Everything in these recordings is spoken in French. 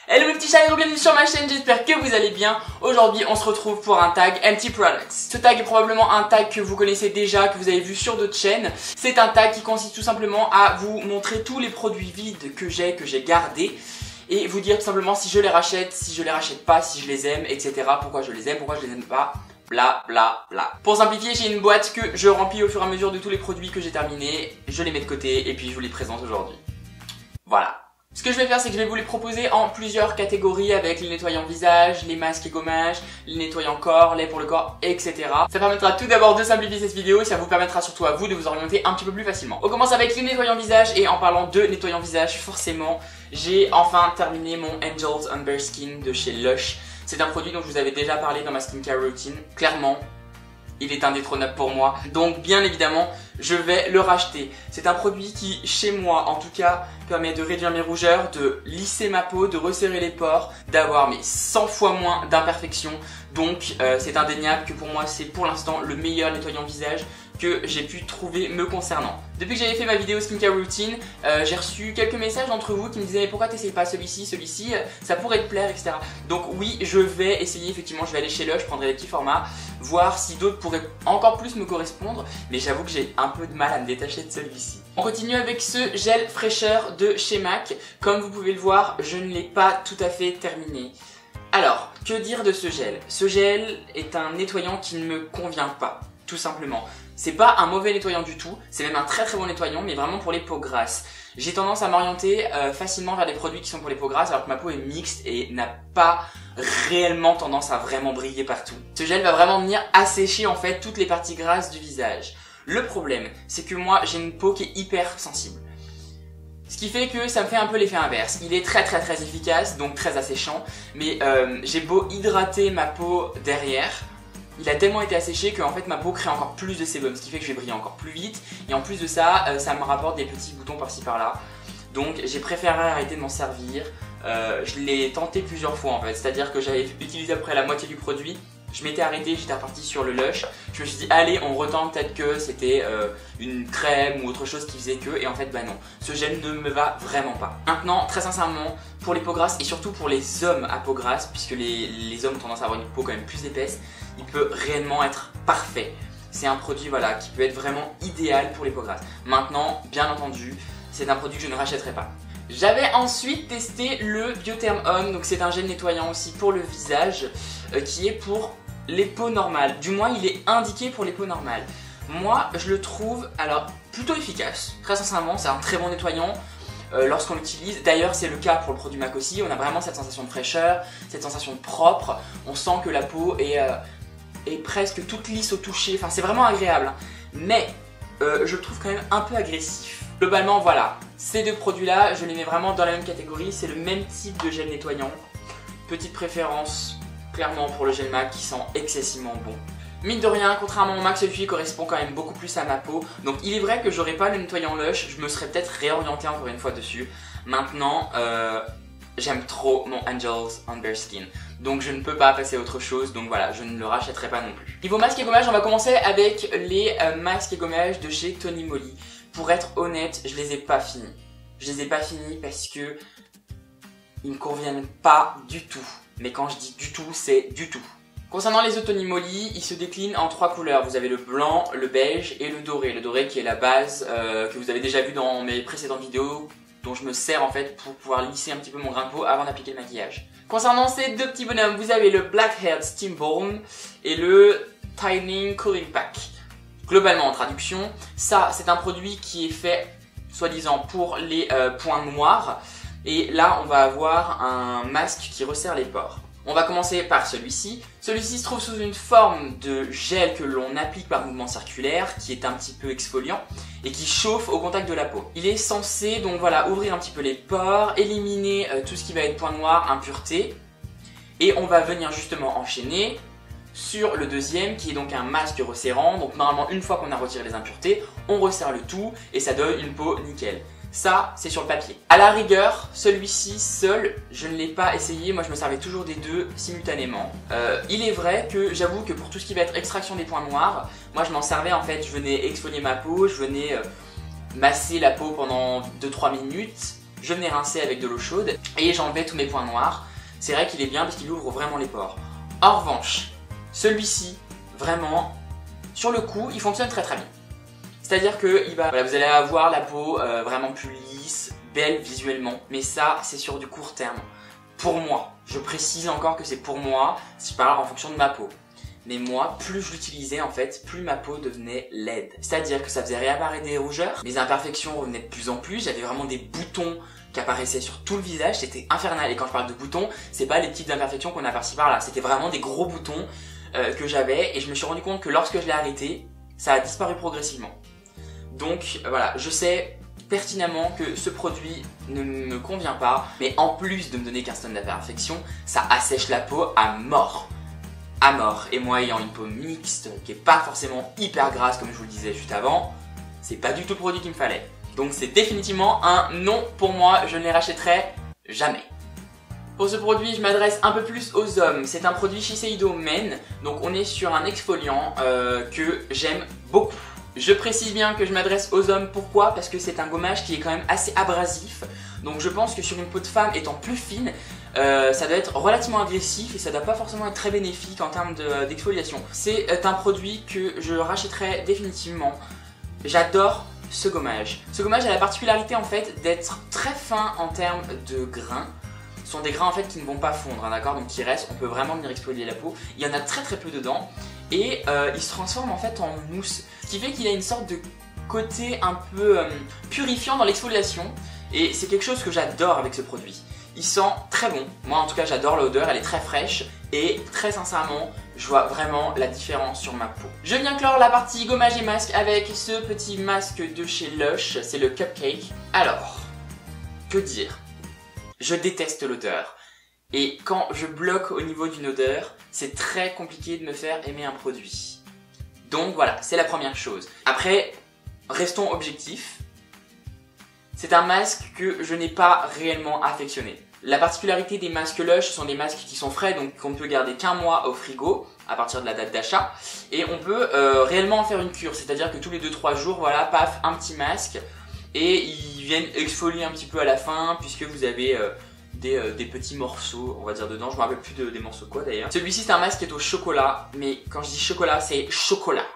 Hello mes petits chats et bienvenue sur ma chaîne, j'espère que vous allez bien. Aujourd'hui on se retrouve pour un tag Empty Products. Ce tag est probablement un tag que vous connaissez déjà, que vous avez vu sur d'autres chaînes. C'est un tag qui consiste tout simplement à vous montrer tous les produits vides que j'ai gardés et vous dire tout simplement si je les rachète, si je les rachète pas, si je les aime, etc. Pourquoi je les aime, pourquoi je les aime pas. Bla bla bla. Pour simplifier, j'ai une boîte que je remplis au fur et à mesure de tous les produits que j'ai terminés. Je les mets de côté et puis je vous les présente aujourd'hui. Voilà. Ce que je vais faire, c'est que je vais vous les proposer en plusieurs catégories avec les nettoyants visage, les masques et gommages, les nettoyants corps, lait pour le corps, etc. Ça permettra tout d'abord de simplifier cette vidéo et ça vous permettra surtout à vous de vous orienter un petit peu plus facilement. On commence avec les nettoyants visage et en parlant de nettoyants visage, forcément, j'ai enfin terminé mon Angels on Bare Skin de chez Lush. C'est un produit dont je vous avais déjà parlé dans ma skincare routine. Clairement, il est indétrônable pour moi, donc bien évidemment je vais le racheter. C'est un produit qui, chez moi en tout cas, permet de réduire mes rougeurs, de lisser ma peau, de resserrer les pores, d'avoir 100 fois moins d'imperfections. Donc c'est indéniable que pour moi c'est pour l'instant le meilleur nettoyant visage que j'ai pu trouver me concernant. Depuis que j'avais fait ma vidéo skincare routine, j'ai reçu quelques messages d'entre vous qui me disaient mais pourquoi t'essayes pas celui-ci, ça pourrait te plaire, etc. Donc oui, je vais essayer, effectivement, je vais aller chez Lush, je prendrai des petits formats, voir si d'autres pourraient encore plus me correspondre, mais j'avoue que j'ai un peu de mal à me détacher de celui-ci. On continue avec ce gel fraîcheur de chez MAC. Comme vous pouvez le voir, je ne l'ai pas tout à fait terminé. Alors, que dire de ce gel? Ce gel est un nettoyant qui ne me convient pas, tout simplement. C'est pas un mauvais nettoyant du tout, c'est même un très bon nettoyant, mais vraiment pour les peaux grasses. J'ai tendance à m'orienter facilement vers des produits qui sont pour les peaux grasses, alors que ma peau est mixte et n'a pas réellement tendance à vraiment briller partout. Ce gel va vraiment venir assécher en fait toutes les parties grasses du visage. Le problème, c'est que moi j'ai une peau qui est hyper sensible. Ce qui fait que ça me fait un peu l'effet inverse. Il est très efficace, donc très asséchant, mais j'ai beau hydrater ma peau derrière, il a tellement été asséché que en fait ma peau crée encore plus de sébum, ce qui fait que je vais briller encore plus vite. Et en plus de ça, ça me rapporte des petits boutons par-ci par-là. Donc j'ai préféré arrêter de m'en servir. Je l'ai tenté plusieurs fois en fait, c'est-à-dire que j'avais utilisé à peu près la moitié du produit. Je m'étais arrêté, j'étais reparti sur le Lush. Je me suis dit allez, on retente, peut-être que c'était une crème ou autre chose qui faisait que, et en fait bah non, ce gel ne me va vraiment pas. Maintenant, très sincèrement, pour les peaux grasses et surtout pour les hommes à peau grasse, puisque les hommes ont tendance à avoir une peau quand même plus épaisse, il peut réellement être parfait. C'est un produit voilà, qui peut être vraiment idéal pour les peaux grasses. Maintenant, bien entendu, c'est un produit que je ne rachèterai pas. J'avais ensuite testé le Biotherm Homme, donc c'est un gel nettoyant aussi pour le visage, qui est pour les peaux normales. Du moins, il est indiqué pour les peaux normales. Moi, je le trouve alors plutôt efficace. Très sincèrement, c'est un très bon nettoyant lorsqu'on l'utilise. D'ailleurs, c'est le cas pour le produit MAC aussi. On a vraiment cette sensation de fraîcheur, cette sensation de propre. On sent que la peau est presque toute lisse au toucher. Enfin, c'est vraiment agréable. Mais je le trouve quand même un peu agressif. Globalement, voilà. Ces deux produits-là, je les mets vraiment dans la même catégorie. C'est le même type de gel nettoyant. Petite préférence clairement pour le gel MAC qui sent excessivement bon. Mine de rien, contrairement au MAC, celui-ci correspond quand même beaucoup plus à ma peau. Donc il est vrai que j'aurais pas le nettoyant Lush, je me serais peut-être réorienté encore une fois dessus. Maintenant, j'aime trop mon Angels on Bare Skin. Donc je ne peux pas passer à autre chose, donc voilà, je ne le rachèterai pas non plus. Niveau masque et gommage, on va commencer avec les masques et gommages de chez Tony Moly. Pour être honnête, je les ai pas finis. Je les ai pas finis parce que ils me conviennent pas du tout. Mais quand je dis du tout, c'est du tout. Concernant les autres Tony Moly, ils se déclinent en 3 couleurs. Vous avez le blanc, le beige et le doré. Le doré qui est la base que vous avez déjà vu dans mes précédentes vidéos, dont je me sers en fait pour pouvoir lisser un petit peu mon grain de peau avant d'appliquer le maquillage. Concernant ces deux petits bonhommes, vous avez le Blackhead Steam Balm et le Tightening Cooling Pack. Globalement, en traduction, ça c'est un produit qui est fait soi-disant pour les points noirs. Et là, on va avoir un masque qui resserre les pores. On va commencer par celui-ci. Celui-ci se trouve sous une forme de gel que l'on applique par mouvement circulaire, qui est un petit peu exfoliant et qui chauffe au contact de la peau. Il est censé donc voilà ouvrir un petit peu les pores, éliminer tout ce qui va être point noir, impureté. Et on va venir justement enchaîner sur le deuxième qui est donc un masque resserrant. Donc normalement, une fois qu'on a retiré les impuretés, on resserre le tout et ça donne une peau nickel. Ça, c'est sur le papier. À la rigueur, celui-ci seul, je ne l'ai pas essayé. Moi, je me servais toujours des deux simultanément. Il est vrai que j'avoue que pour tout ce qui va être extraction des points noirs, moi, je m'en servais en fait. Je venais exfolier ma peau, je venais masser la peau pendant 2-3 minutes. je venais rincer avec de l'eau chaude et j'enlevais tous mes points noirs. C'est vrai qu'il est bien parce qu'il ouvre vraiment les pores. En revanche, celui-ci, vraiment, sur le coup, il fonctionne très très bien. C'est-à-dire que voilà, vous allez avoir la peau vraiment plus lisse, belle visuellement, mais ça, c'est sur du court terme. Pour moi, je précise encore que c'est pour moi, si je parle en fonction de ma peau. Mais moi, plus je l'utilisais en fait, plus ma peau devenait laide. C'est-à-dire que ça faisait réapparaître des rougeurs, mes imperfections revenaient de plus en plus, j'avais vraiment des boutons qui apparaissaient sur tout le visage, c'était infernal. Et quand je parle de boutons, c'est pas les petites imperfections qu'on a par-ci par-là, c'était vraiment des gros boutons que j'avais, et je me suis rendu compte que lorsque je l'ai arrêté, ça a disparu progressivement. Donc voilà, je sais pertinemment que ce produit ne me convient pas, mais en plus de me donner 15 tonnes d'imperfections, ça assèche la peau à mort. À mort. Et moi ayant une peau mixte, qui est pas forcément hyper grasse comme je vous le disais juste avant, c'est pas du tout le produit qu'il me fallait. Donc c'est définitivement un non pour moi, je ne les rachèterai jamais. Pour ce produit, je m'adresse un peu plus aux hommes. C'est un produit Shiseido Men, donc on est sur un exfoliant que j'aime beaucoup. Je précise bien que je m'adresse aux hommes, pourquoi? Parce que c'est un gommage qui est quand même assez abrasif. Donc je pense que sur une peau de femme étant plus fine, ça doit être relativement agressif et ça doit pas forcément être très bénéfique en termes d'exfoliation. C'est un produit que je rachèterai définitivement. J'adore ce gommage. Ce gommage a la particularité en fait d'être très fin en termes de grains. Ce sont des grains en fait qui ne vont pas fondre, hein, d'accord, donc qui restent, on peut vraiment venir exfolier la peau. Il y en a très très peu dedans et il se transforme en fait en mousse, ce qui fait qu'il a une sorte de côté un peu purifiant dans l'exfoliation et c'est quelque chose que j'adore avec ce produit. Il sent très bon, moi en tout cas j'adore l'odeur, elle est très fraîche et très sincèrement je vois vraiment la différence sur ma peau. Je viens clore la partie gommage et masque avec ce petit masque de chez Lush, c'est le Cupcake. Alors, que dire? Je déteste l'odeur. Et quand je bloque au niveau d'une odeur, c'est très compliqué de me faire aimer un produit. Donc voilà, c'est la première chose. Après, restons objectifs. C'est un masque que je n'ai pas réellement affectionné. La particularité des masques Lush, ce sont des masques qui sont frais, donc qu'on ne peut garder qu'un mois au frigo à partir de la date d'achat. Et on peut réellement en faire une cure, c'est-à-dire que tous les 2-3 jours, voilà, paf, un petit masque. Et ils viennent exfolier un petit peu à la fin, puisque vous avez des petits morceaux, on va dire, dedans. Je me rappelle plus des morceaux quoi d'ailleurs. Celui-ci c'est un masque qui est au chocolat, mais quand je dis chocolat, c'est chocolat.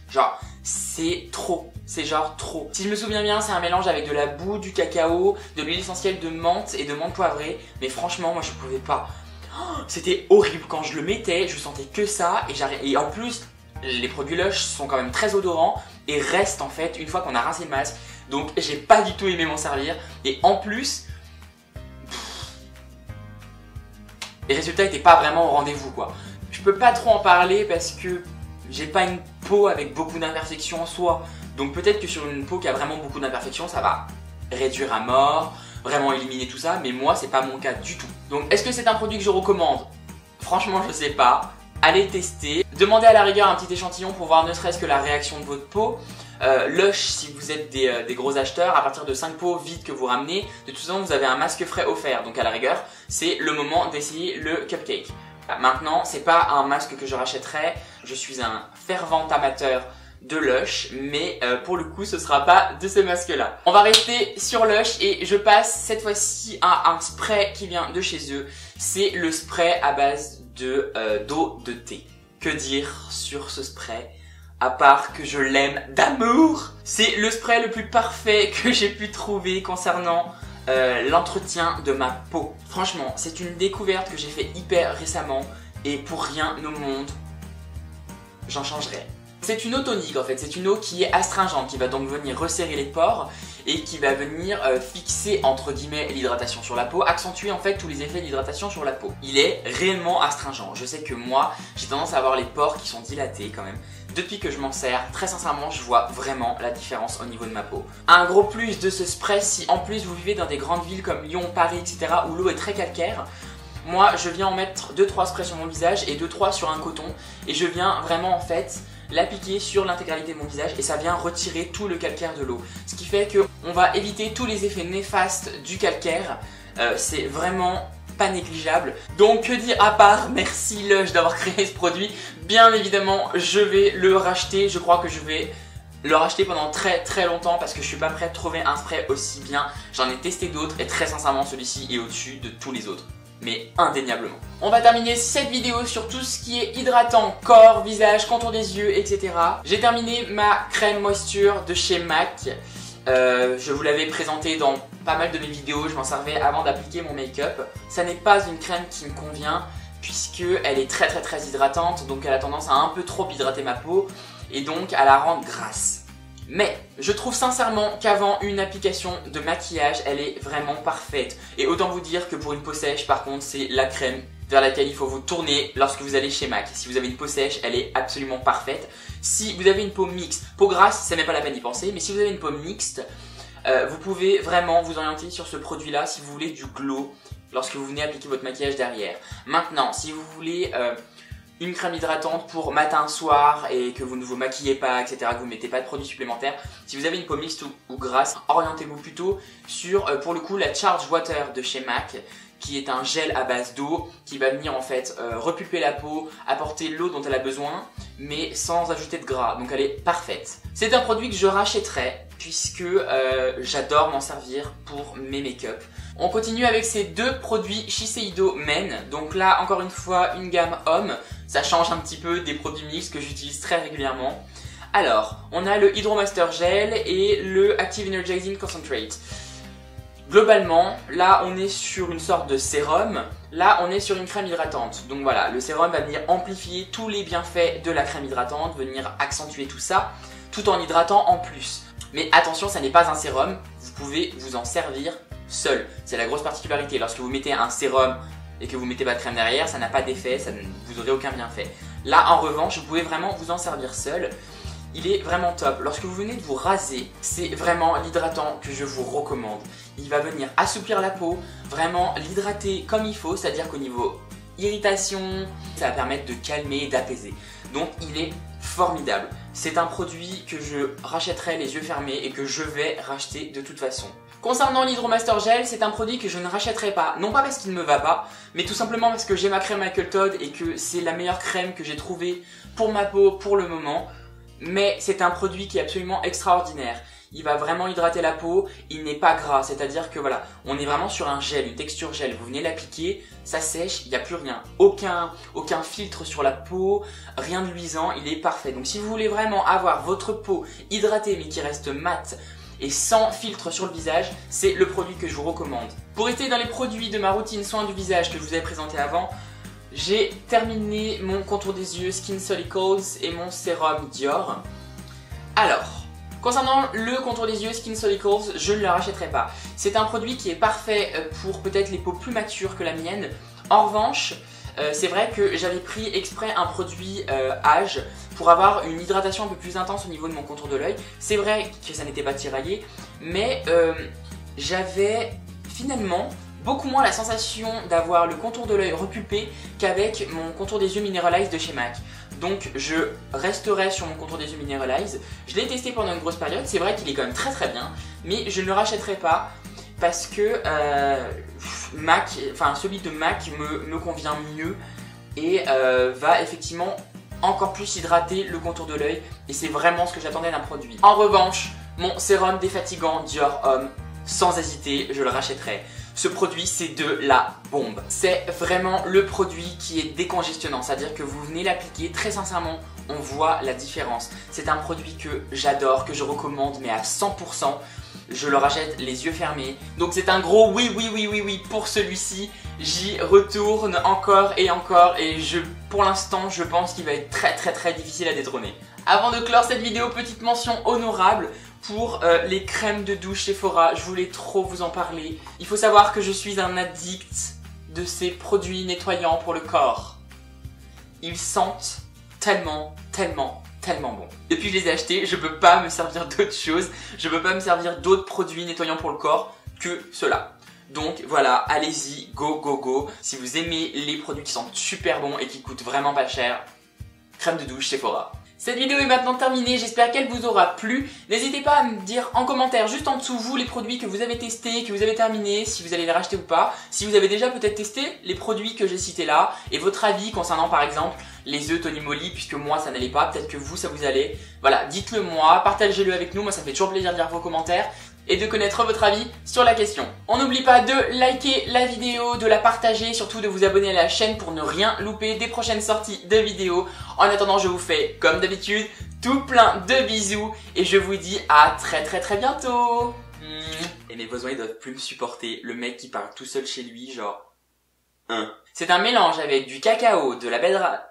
Genre, c'est trop, c'est genre trop. Si je me souviens bien, c'est un mélange avec de la boue, du cacao, de l'huile essentielle de menthe et de menthe poivrée. Mais franchement, moi je pouvais pas. Oh, c'était horrible, quand je le mettais, je sentais que ça. Et en plus, les produits Lush sont quand même très odorants et restent en fait une fois qu'on a rincé le masque. Donc j'ai pas du tout aimé m'en servir. Et en plus, les résultats étaient pas vraiment au rendez-vous quoi. Je peux pas trop en parler parce que j'ai pas une peau avec beaucoup d'imperfections en soi. Donc peut-être que sur une peau qui a vraiment beaucoup d'imperfections, ça va réduire à mort, vraiment éliminer tout ça, mais moi c'est pas mon cas du tout. Donc est-ce que c'est un produit que je recommande? Franchement je sais pas. Allez tester. Demandez à la rigueur un petit échantillon pour voir ne serait-ce que la réaction de votre peau. Lush, si vous êtes des gros acheteurs, à partir de 5 pots vides que vous ramenez, de toute façon vous avez un masque frais offert. Donc à la rigueur, c'est le moment d'essayer le Cupcake. Maintenant, c'est pas un masque que je rachèterai. Je suis un fervent amateur de Lush, mais pour le coup, ce sera pas de ce masque-là. On va rester sur Lush et je passe cette fois-ci à un spray qui vient de chez eux. C'est le spray à base d'eau de thé. Que dire sur ce spray? À part que je l'aime d'amour. C'est le spray le plus parfait que j'ai pu trouver concernant l'entretien de ma peau. Franchement, c'est une découverte que j'ai fait hyper récemment et pour rien au monde, j'en changerai. C'est une eau tonique en fait, c'est une eau qui est astringente, qui va donc venir resserrer les pores et qui va venir fixer entre guillemets l'hydratation sur la peau, accentuer en fait tous les effets d'hydratation sur la peau. Il est réellement astringent. Je sais que moi, j'ai tendance à avoir les pores qui sont dilatés quand même. Depuis que je m'en sers, très sincèrement, je vois vraiment la différence au niveau de ma peau. Un gros plus de ce spray, si en plus vous vivez dans des grandes villes comme Lyon, Paris, etc. où l'eau est très calcaire, moi je viens en mettre 2-3 sprays sur mon visage et 2-3 sur un coton et je viens vraiment en fait l'appliquer sur l'intégralité de mon visage et ça vient retirer tout le calcaire de l'eau. Ce qui fait qu'on va éviter tous les effets néfastes du calcaire. C'est vraiment pas négligeable. Donc que dire à part merci Lush d'avoir créé ce produit. Bien évidemment je vais le racheter. Je crois que je vais le racheter pendant très longtemps parce que je suis pas prêt de trouver un spray aussi bien. J'en ai testé d'autres et très sincèrement celui-ci est au-dessus de tous les autres. Mais indéniablement. On va terminer cette vidéo sur tout ce qui est hydratant, corps, visage, contour des yeux, etc. J'ai terminé ma crème moisture de chez MAC. Je vous l'avais présenté dans pas mal de mes vidéos, je m'en servais avant d'appliquer mon make-up. Ça n'est pas une crème qui me convient puisque elle est très hydratante, donc elle a tendance à un peu trop hydrater ma peau et donc à la rendre grasse. Mais je trouve sincèrement qu'avant une application de maquillage, elle est vraiment parfaite. Et autant vous dire que pour une peau sèche, par contre, c'est la crème vers laquelle il faut vous tourner lorsque vous allez chez MAC. Si vous avez une peau sèche, elle est absolument parfaite. Si vous avez une peau mixte, peau grasse, ça n'est pas la peine d'y penser, mais si vous avez une peau mixte, vous pouvez vraiment vous orienter sur ce produit-là si vous voulez du glow lorsque vous venez appliquer votre maquillage derrière. Maintenant, si vous voulez une crème hydratante pour matin, soir et que vous ne vous maquillez pas, etc., que vous ne mettez pas de produits supplémentaires, si vous avez une peau mixte ou grasse, orientez-vous plutôt sur, pour le coup, la Charge Water de chez MAC, qui est un gel à base d'eau qui va venir en fait repulper la peau, apporter l'eau dont elle a besoin, mais sans ajouter de gras, donc elle est parfaite. C'est un produit que je rachèterai puisque j'adore m'en servir pour mes make-up. On continue avec ces deux produits Shiseido Men, donc là encore une fois une gamme homme, ça change un petit peu des produits mixtes que j'utilise très régulièrement. Alors, on a le Hydro Master Gel et le Active Energizing Concentrate. Globalement, là on est sur une sorte de sérum, là on est sur une crème hydratante. Donc voilà, le sérum va venir amplifier tous les bienfaits de la crème hydratante, venir accentuer tout ça, tout en hydratant en plus. Mais attention, ça n'est pas un sérum, vous pouvez vous en servir seul. C'est la grosse particularité, lorsque vous mettez un sérum et que vous mettez pas de crème derrière, ça n'a pas d'effet, vous n'aurez aucun bienfait. Là en revanche, vous pouvez vraiment vous en servir seul. Il est vraiment top. Lorsque vous venez de vous raser, c'est vraiment l'hydratant que je vous recommande. Il va venir assouplir la peau, vraiment l'hydrater comme il faut, c'est-à-dire qu'au niveau irritation, ça va permettre de calmer et d'apaiser. Donc il est formidable. C'est un produit que je rachèterai les yeux fermés et que je vais racheter de toute façon. Concernant l'Hydro Master Gel, c'est un produit que je ne rachèterai pas, non pas parce qu'il ne me va pas, mais tout simplement parce que j'ai ma crème Michael Todd et que c'est la meilleure crème que j'ai trouvée pour ma peau pour le moment. Mais c'est un produit qui est absolument extraordinaire. Il va vraiment hydrater la peau, il n'est pas gras, c'est-à-dire que voilà, on est vraiment sur un gel, une texture gel. Vous venez l'appliquer, ça sèche, il n'y a plus rien. Aucun filtre sur la peau, rien de luisant, il est parfait. Donc si vous voulez vraiment avoir votre peau hydratée mais qui reste mate et sans filtre sur le visage, c'est le produit que je vous recommande. Pour rester dans les produits de ma routine soin du visage que je vous avais présenté avant, j'ai terminé mon contour des yeux Skin Solicals et mon sérum Dior. Alors, concernant le contour des yeux Skin Solicals, je ne le rachèterai pas. C'est un produit qui est parfait pour peut-être les peaux plus matures que la mienne. En revanche, c'est vrai que j'avais pris exprès un produit âge pour avoir une hydratation un peu plus intense au niveau de mon contour de l'œil. C'est vrai que ça n'était pas tiraillé, mais j'avais finalement beaucoup moins la sensation d'avoir le contour de l'œil repulpé qu'avec mon contour des yeux Mineralize de chez MAC. Donc je resterai sur mon contour des yeux Mineralize. Je l'ai testé pendant une grosse période, c'est vrai qu'il est quand même très bien, mais je ne le rachèterai pas parce que celui de MAC me convient mieux et va effectivement encore plus hydrater le contour de l'œil et c'est vraiment ce que j'attendais d'un produit. En revanche, mon sérum défatigant Dior Homme, sans hésiter, je le rachèterai. Ce produit, c'est de la bombe. C'est vraiment le produit qui est décongestionnant, c'est-à-dire que vous venez l'appliquer, très sincèrement, on voit la différence. C'est un produit que j'adore, que je recommande, mais à 100%. Je le rachète les yeux fermés. Donc c'est un gros oui pour celui-ci. J'y retourne encore et pour l'instant, je pense qu'il va être très difficile à détrôner. Avant de clore cette vidéo, petite mention honorable pour les crèmes de douche Sephora. Je voulais trop vous en parler. Il faut savoir que je suis un addict de ces produits nettoyants pour le corps. Ils sentent tellement bon. Depuis que je les ai achetés, je peux pas me servir d'autre chose. Je peux pas me servir d'autres produits nettoyants pour le corps que cela. Donc voilà, allez-y, go. Si vous aimez les produits qui sentent super bons et qui coûtent vraiment pas cher, crème de douche Sephora. Cette vidéo est maintenant terminée, j'espère qu'elle vous aura plu. N'hésitez pas à me dire en commentaire juste en dessous vous les produits que vous avez testés, que vous avez terminés, si vous allez les racheter ou pas. Si vous avez déjà peut-être testé les produits que j'ai cités là et votre avis concernant par exemple les œufs Tony Moly, puisque moi ça n'allait pas, peut-être que vous ça vous allait. Voilà, dites-le moi, partagez-le avec nous, moi ça me fait toujours plaisir de lire vos commentaires et de connaître votre avis sur la question. On n'oublie pas de liker la vidéo, de la partager, surtout de vous abonner à la chaîne pour ne rien louper des prochaines sorties de vidéos. En attendant, je vous fais, comme d'habitude, tout plein de bisous et je vous dis à très bientôt. Et mes besoins ils doivent plus me supporter, le mec qui parle tout seul chez lui, genre... C'est un mélange avec du cacao, de la betterave...